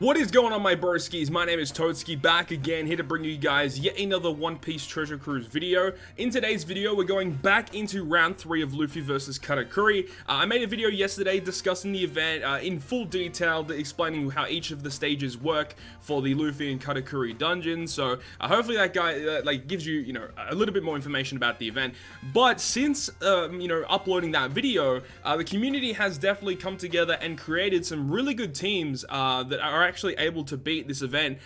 What is going on, my broskiis? My name is Toadskii, back again, here to bring you guys yet another One Piece Treasure Cruise video. In today's video, we're going back into round 3 of Luffy versus Katakuri. I made a video yesterday discussing the event in full detail, explaining how each of the stages work for the Luffy and Katakuri dungeons. So hopefully that guy gives you, a little bit more information about the event. But since uploading that video, the community has definitely come together and created some really good teams that are actually able to beat this event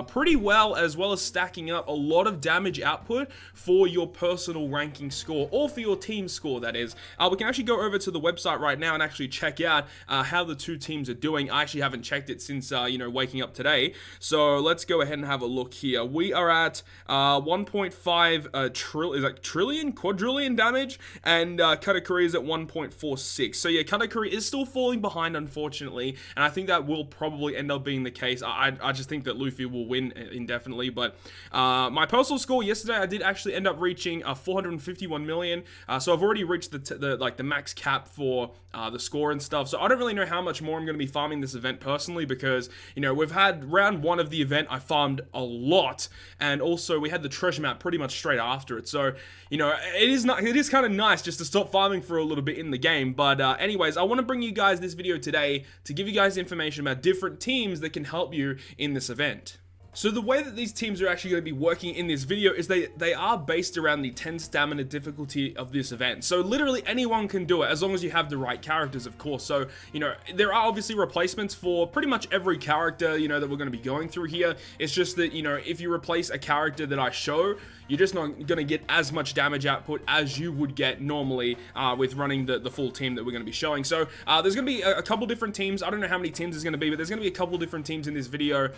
pretty well as stacking up a lot of damage output for your personal ranking score, or for your team score, that is. We can actually go over to the website right now and actually check out how the two teams are doing. I actually haven't checked it since waking up today, so let's go ahead and have a look here. We are at 1.5 quadrillion damage, and Katakuri is at 1.46. So yeah, Katakuri is still falling behind, unfortunately, and I think that will probably end up being the case. I just think that Luffy will win indefinitely. But my personal score yesterday, I did actually end up reaching 451 million. So I've already reached the max cap for the score and stuff. So I don't really know how much more I'm going to be farming this event personally, because we've had round 1 of the event, I farmed a lot, and also we had the treasure map pretty much straight after it. So it is kind of nice just to stop farming for a little bit in the game. But anyways, I want to bring you guys this video today to give you guys information about different teams that can help you in this event. So the way that these teams are actually going to be working in this video is they are based around the 10 stamina difficulty of this event. So literally anyone can do it, as long as you have the right characters, of course. So, there are obviously replacements for pretty much every character, that we're going to be going through here. It's just that, if you replace a character that I show, you're just not going to get as much damage output as you would get normally with running the full team that we're going to be showing. So there's going to be a couple different teams. I don't know how many teams there's going to be, but there's going to be a couple different teams in this video,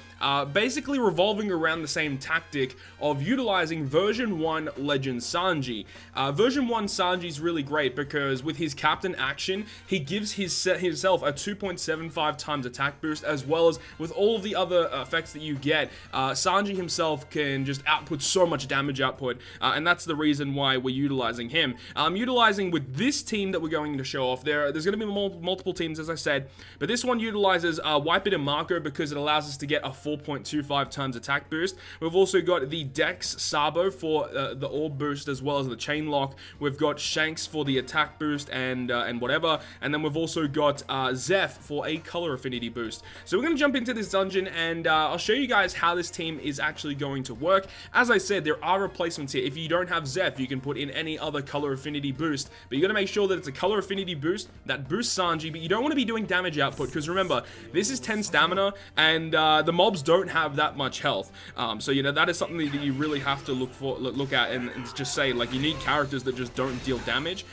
basically revolving around the same tactic of utilizing version 1 Legend Sanji. Version 1 Sanji is really great because with his captain action, he gives himself a 2.75 times attack boost, as well as with all of the other effects that you get. Sanji himself can just output so much damage output, and that's the reason why we're utilizing him. Utilizing with this team that we're going to show off, there's going to be multiple teams, as I said, but this one utilizes Wipe It and Marco because it allows us to get a 4.25 times attack boost. We've also got the Dex Sabo for the orb boost, as well as the chain lock. We've got Shanks for the attack boost and whatever, and then we've also got Zeph for a color affinity boost. So we're going to jump into this dungeon, and I'll show you guys how this team is actually going to work. As I said, there are replacements here. If you don't have Zeph, you can put in any other color affinity boost, but you got to make sure that it's a color affinity boost that boosts Sanji, but you don't want to be doing damage output, because remember, this is 10 stamina, and the mobs don't have that much health. So that is something that you really have to look at and just say, like, you need characters that just don't deal damage,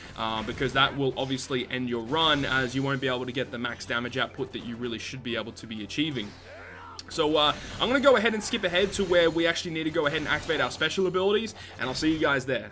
because that will obviously end your run, as you won't be able to get the max damage output that you really should be able to be achieving. So I'm going to go ahead and skip ahead to where we actually need to go ahead and activate our special abilities, and I'll see you guys there.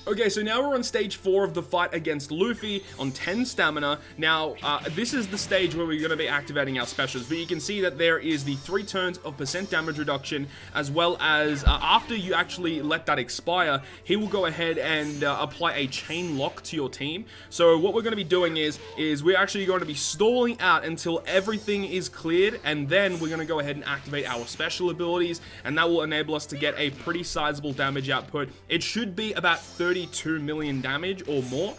Okay, so now we're on stage 4 of the fight against Luffy on 10 stamina. Now, this is the stage where we're going to be activating our specials, but you can see that there is the 3 turns of % damage reduction, as well as after you actually let that expire, he will go ahead and apply a chain lock to your team. So what we're going to be doing is we're actually going to be stalling out until everything is cleared, and then we're going to go ahead and activate our special abilities, and that will enable us to get a pretty sizable damage output. It should be about 32 million damage or more.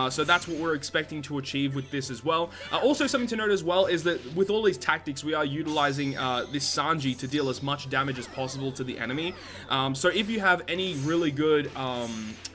So that's what we're expecting to achieve with this as well. Also, something to note as well is that with all these tactics, we are utilizing this Sanji to deal as much damage as possible to the enemy. So if you have any really good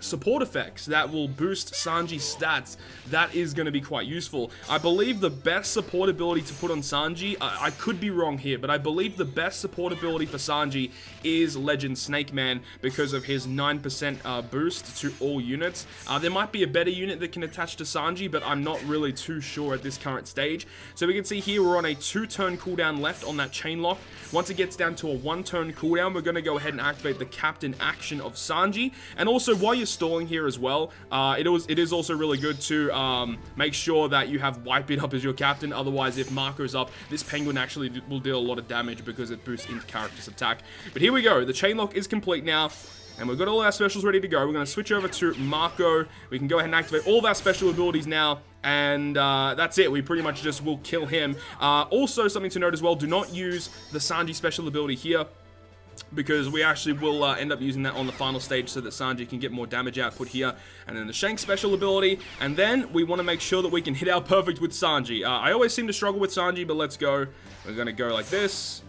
support effects that will boost Sanji's stats, that is going to be quite useful. I believe the best support ability to put on Sanji, I could be wrong here, but I believe the best support ability for Sanji is Legend Snake Man, because of his 9% boost to all units. There might be a better unit that can attach to Sanji, but I'm not really too sure at this current stage. So we can see here we're on a 2-turn cooldown left on that chain lock. Once it gets down to a 1-turn cooldown, we're going to go ahead and activate the captain action of Sanji. And also, while you're stalling here as well, it is also really good to make sure that you have Wipe It up as your captain. Otherwise, if Marco's up, this penguin actually will deal a lot of damage because it boosts into character's attack. But here we go. The chain lock is complete now. And we've got all our specials ready to go. We're going to switch over to Marco. We can go ahead and activate all of our special abilities now. and that's it. We pretty much just will kill him. Also, something to note as well, do not use the Sanji special ability here, because we actually will end up using that on the final stage so that Sanji can get more damage output here. And then the Shanks special ability, and then we want to make sure that we can hit our perfect with Sanji. I always seem to struggle with Sanji, but let's go. We're going to go like this.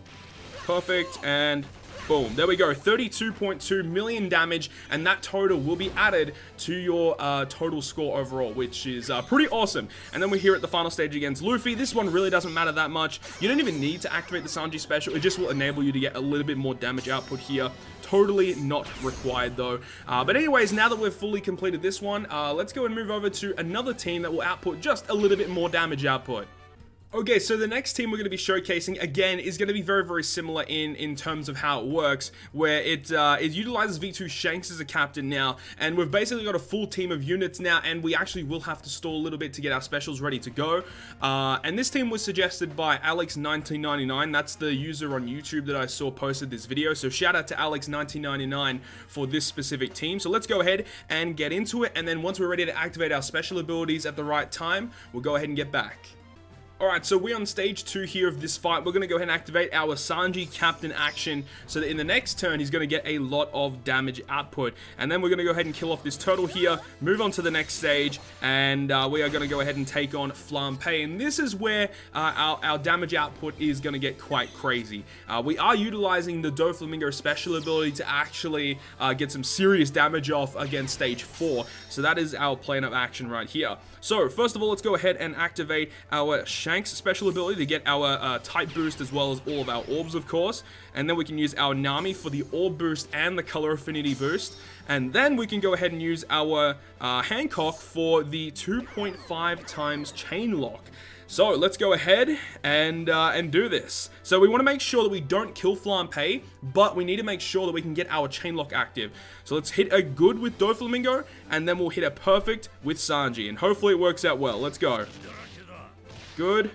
Perfect, and boom, there we go, 32.2 million damage, and that total will be added to your total score overall, which is pretty awesome. And then we're here at the final stage against Luffy. This one really doesn't matter that much. You don't even need to activate the Sanji special. It just will enable you to get a little bit more damage output here. Totally not required though. But anyways, now that we've fully completed this one, let's go and move over to another team that will output just a little bit more damage output. Okay, so the next team we're going to be showcasing, again, is going to be very, very similar in terms of how it works, where it utilizes V2 Shanks as a captain now, and we've basically got a full team of units now, and we actually will have to stall a little bit to get our specials ready to go. And this team was suggested by Alex1999. That's the user on YouTube that I saw posted this video, so shout out to Alex1999 for this specific team. So let's go ahead and get into it, and then once we're ready to activate our special abilities at the right time, we'll go ahead and get back. Alright, so we're on stage 2 here of this fight. We're going to go ahead and activate our Sanji captain action so that in the next turn he's going to get a lot of damage output. And then we're going to go ahead and kill off this turtle here, move on to the next stage, and we are going to go ahead and take on Flampe. And this is where our damage output is going to get quite crazy. We are utilizing the Doflamingo special ability to actually get some serious damage off against stage 4. So that is our plan of action right here. So first of all, let's go ahead and activate our Shanks special ability to get our type boost as well as all of our orbs, of course. And then we can use our Nami for the orb boost and the color affinity boost. And then we can go ahead and use our Hancock for the 2.5 times chain lock. So let's go ahead and do this. So we want to make sure that we don't kill Flampe, but we need to make sure that we can get our chain lock active. So let's hit a good with Doflamingo, and then we'll hit a perfect with Sanji, and hopefully it works out well. Let's go. Good.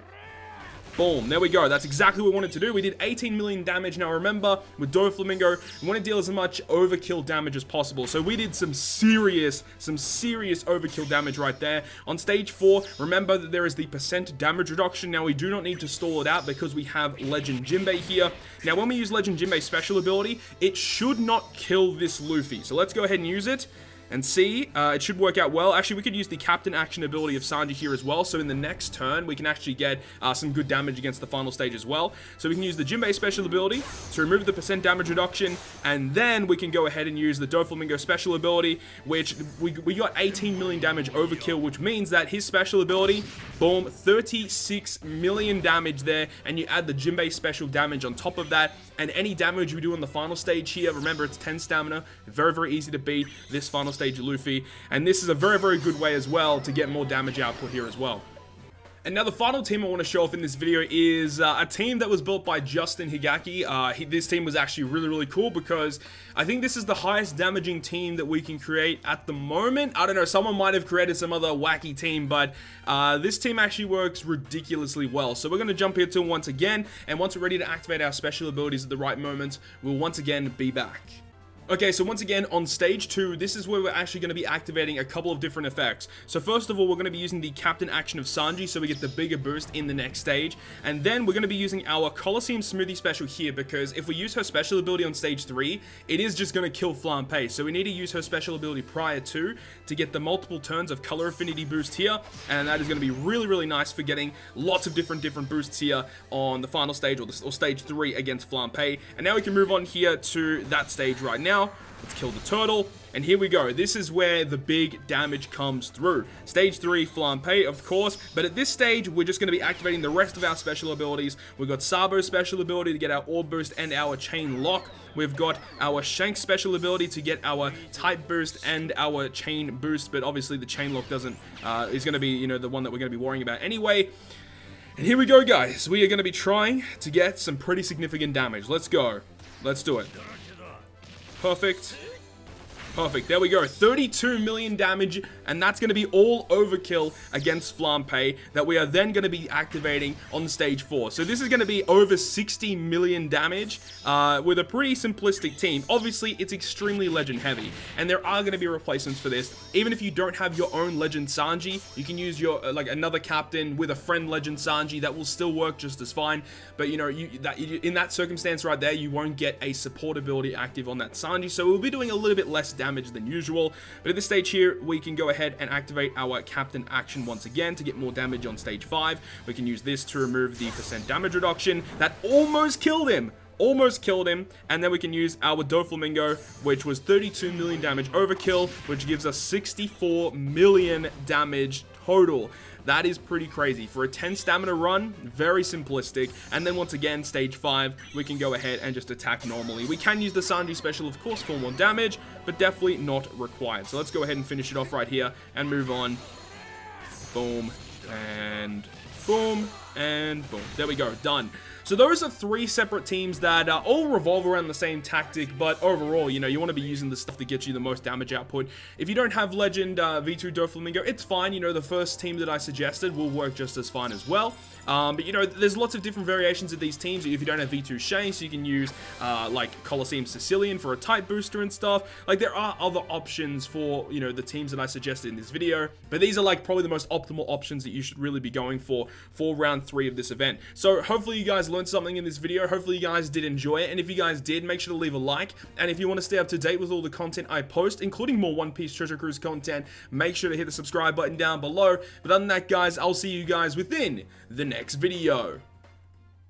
Boom, there we go. That's exactly what we wanted to do. We did 18 million damage. Now remember, with Doflamingo, we want to deal as much overkill damage as possible. So we did some serious overkill damage right there. On stage 4, remember that there is the percent damage reduction. Now we do not need to stall it out because we have Legend Jinbei here. Now when we use Legend Jinbei's special ability, it should not kill this Luffy. So let's go ahead and use it. And see, it should work out well. Actually, we could use the captain action ability of Sanji here as well. So in the next turn, we can actually get some good damage against the final stage as well. So we can use the Jinbei special ability to remove the percent damage reduction. And then we can go ahead and use the Doflamingo special ability, which we got 18 million damage overkill, which means that his special ability, boom, 36 million damage there. And you add the Jinbei special damage on top of that. And any damage we do on the final stage here, remember it's 10 stamina, very, very easy to beat this final stage Luffy. And this is a very, very good way as well to get more damage output here as well. And now the final team I want to show off in this video is a team that was built by Justin Higaki. This team was actually really, really cool because I think this is the highest damaging team that we can create at the moment. I don't know, someone might have created some other wacky team, but this team actually works ridiculously well. So we're going to jump here to once again, and once we're ready to activate our special abilities at the right moment, we'll once again be back. Okay, so once again, on stage 2, this is where we're actually going to be activating a couple of different effects. So first of all, we're going to be using the captain action of Sanji, so we get the bigger boost in the next stage. And then we're going to be using our Colosseum Smoothie special here, because if we use her special ability on stage 3, it is just going to kill Flampe. So we need to use her special ability prior to get the multiple turns of color affinity boost here. And that is going to be really, really nice for getting lots of different boosts here on the final stage, or stage 3 against Flampe. And now we can move on here to that stage right now. Let's kill the turtle, and here we go. This is where the big damage comes through. Stage 3, Flampe, of course, but at this stage, we're just going to be activating the rest of our special abilities. We've got Sabo's special ability to get our orb boost and our chain lock. We've got our Shanks special ability to get our type boost and our chain boost, but obviously the chain lock doesn't, is going to be, the one that we're going to be worrying about anyway. And here we go, guys. We are going to be trying to get some pretty significant damage. Let's go. Let's do it. Perfect. Perfect. There we go. 32 million damage, and that's going to be all overkill against Flampe that we are then going to be activating on stage 4. So this is going to be over 60 million damage with a pretty simplistic team. Obviously, it's extremely legend heavy, and there are going to be replacements for this. Even if you don't have your own legend Sanji, you can use your like another captain with a friend legend Sanji. That will still work just as fine. But you know, in that circumstance right there, you won't get a support ability active on that Sanji, so we'll be doing a little bit less damage than usual. But at this stage here, we can go ahead and activate our captain action once again to get more damage on stage 5. We can use this to remove the % damage reduction. That almost killed him. And then we can use our Doflamingo, which was 32 million damage overkill, which gives us 64 million damage total. That is pretty crazy. For a 10 stamina run, very simplistic. And then once again, stage 5, we can go ahead and just attack normally. We can use the Sanji special, of course, for more damage, but definitely not required. So let's go ahead and finish it off right here and move on. Boom, and boom, and boom. There we go, done. So those are 3 separate teams that all revolve around the same tactic, but overall, you know, you want to be using the stuff that gets you the most damage output. If you don't have Legend V2 Doflamingo, it's fine. You know, the first team that I suggested will work just as fine as well. But, you know, there's lots of different variations of these teams. If you don't have V2 Shay, so you can use, like, Colosseum Sicilian for a type booster and stuff. Like, there are other options for, you know, the teams that I suggested in this video. But these are, like, probably the most optimal options that you should really be going for round 3 of this event. So, hopefully you guys learned something in this video. Hopefully you guys did enjoy it. And if you guys did, make sure to leave a like. And if you want to stay up to date with all the content I post, including more One Piece Treasure Cruise content, make sure to hit the subscribe button down below. But other than that, guys, I'll see you guys within the next video.